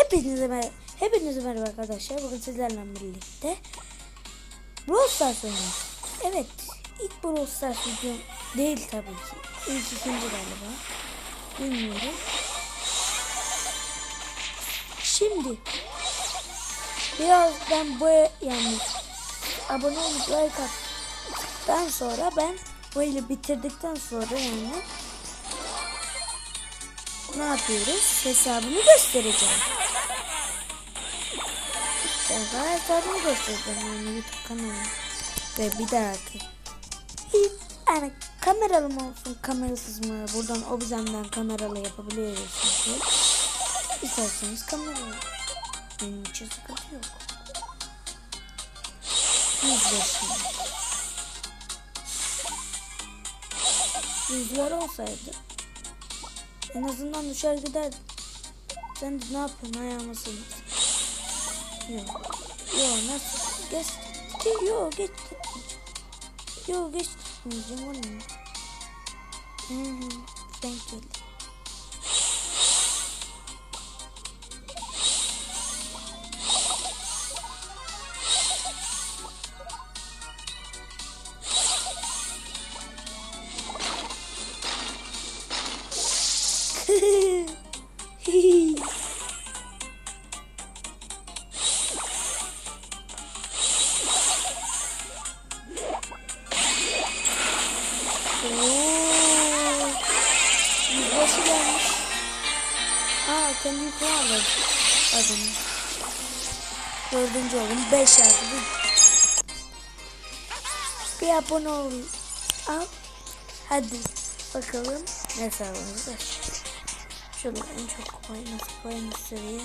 Hepinize merhaba arkadaşlar. Bugün sizlerle birlikte Brawl Stars oynuyoruz. Evet, ilk Brawl Stars videom değil tabii ki. İlk ikinci galiba. Bilmiyorum. Şimdi birazdan yani abone olup like attıktan sonra ben böyle bitirdikten sonra yani ne yapıyoruz? Hesabımı göstereceğim. Ben hesabımı göstereceğim yani YouTube kanalı. Ve bir dahaki yani kameralı mı olsun kamerasız mı? Buradan Obizem'den kameralı yapabiliyoruz çünkü. İsterseniz kameralı. Benim için sıkıntı yok. Yüzler olsaydı en azından düşer giderdim. Sen de ne yapıyorsun ayağıma sığmaz. Yok. Yok nasıl? Geçti. Yok geçti. Yok geçmeyeceğim onu. Denk geldi. Yüzbaşı gelmiş. Kendi yıkılarla adamı. 4. oldum. 5 yazdı. Bir abone olayım. Al. Hadi bakalım ne sağlamız var. Şöyle en çok koyun seviye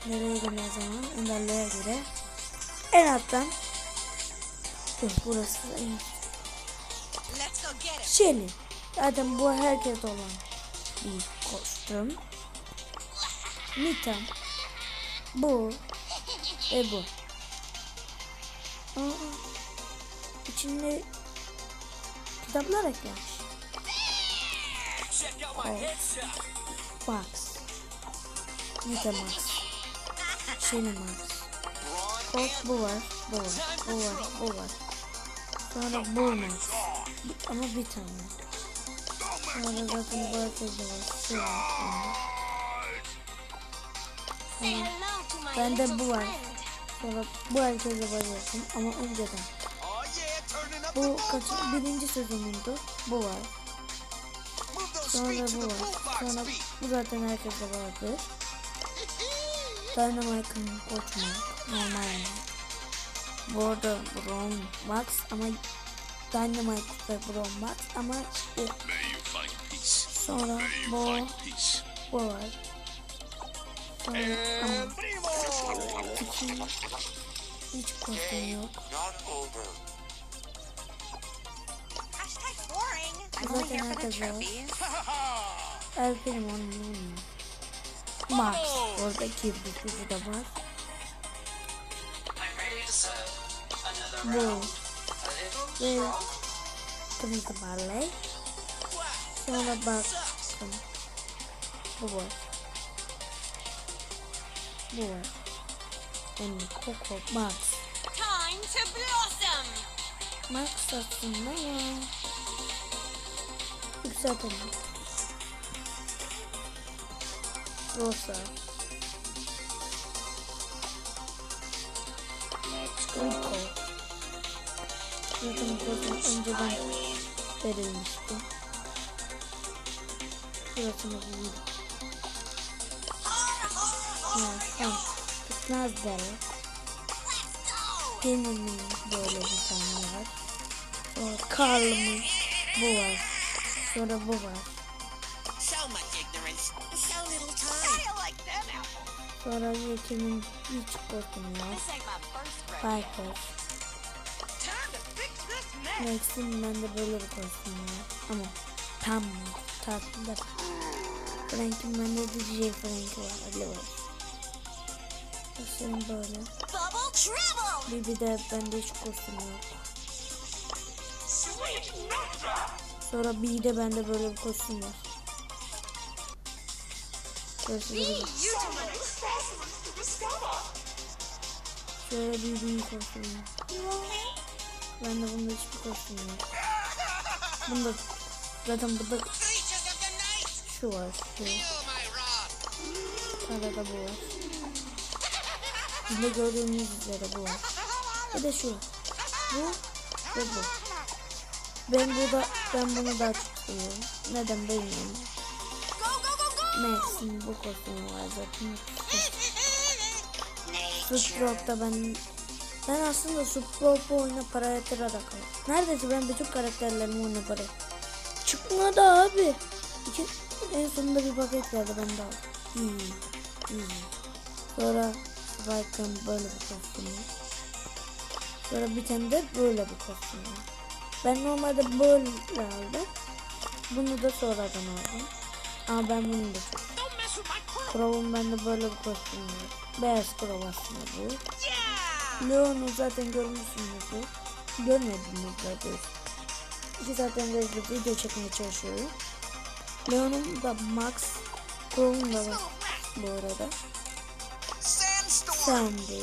nereye göre zaman enderlere göre en alttan burası en Shelly. Zaten bu herkes olan bir kostüm. Nita. Bu ve bu. İçinde kitaplar eklenmiş. Max. Nita Max. Shelly Max. Bu var. Sonra bu Max. Ama bir tane. Sonra zaten bu herkese var. Bende bu var. Sonra bu herkese var yakın ama önceden. Bu birinci sezonundu. Bu var. Sonra bu var. Sonra bu zaten herkese vardı. Dynamite'ın koçmu. Normal. Bu arada Braum Max ama Dynamite ve Braum Max ama işte sonra bu var. Sonra ama hiç kostüm yok. Zaten herkes var. Benim onun Max. Oradaki bir de var. Bu ve kırmızı barley. Sonra baktım. Bu var. Yani Coco Max. Max aslında ya. Yükseltelim. Rosa. Rico. Zaten önceden verilmişti. Şurasını buldum. Nazlı. Benim böyle bir tane var. Sonra Carl'ın bu var. Sonra bu var. Sonra Jackie'nin hiç korkum var. Piper. Max'in bende böyle bir kostüm var. Ama tam tatlı da. Frank'in bende de DJ Frank var. Öyle var. Senin böyle. Bir de bende hiç kostüm yok. Sonra bir de bende böyle bir kostüm var. Şöyle bir büyük kostüm. Ben de bunda hiçbir kostüm yok. Bunda zaten burada şu var, şu. Arada bu var. Bunda gördüğünüz üzere bu var. Bir de şu. Bu ve bu. Ben bunu daha çok seviyorum. Neden bilmiyorum. Max'in bu kostümü var zaten. Sprout'ta ben aslında Sprout'u oyuna para yatırarak aldım. Neredeyse ben bütün karakterlerimi oyuna para çıkmadı abi. En sonunda bir paket geldi, ben de aldım. Sonra Spike'ın böyle bir kostümü. Sonra bir tane de böyle bir kostüm var. Ben normalde böyle aldım. Bunu da sonradan aldım. Ama ben bunu da çok. Crow'un bende böyle bir kostümü var. Beyaz Crow aslında bu. Leon'u zaten görmüşsünüzdür. Görmediniz zaten. İki zaten video çekmeye çalışıyorum. Leon'un da Max, Crow'un da var bu arada. Sandy,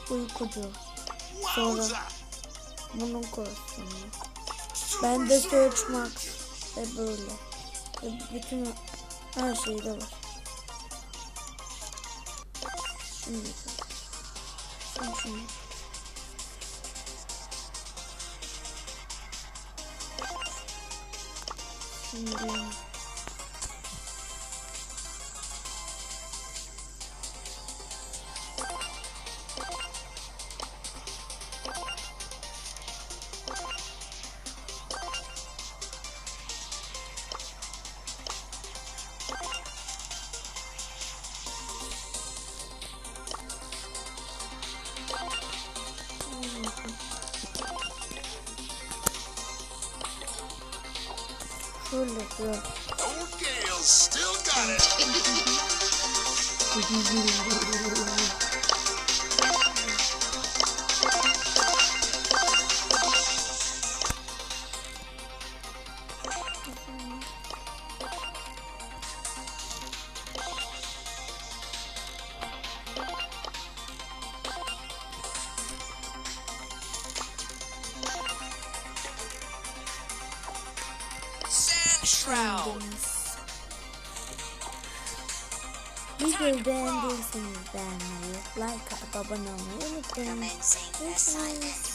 uykucu. Sonra bunun kostümü. Ben de Search Max ve böyle. Ve bütün her şeyde var. Şimdi şunu. Şimdi şöyle yapıyor. Videoyu beğendiyseniz beğenmeyi, like atıp abone olmayı unutmayın. Görüşürüz.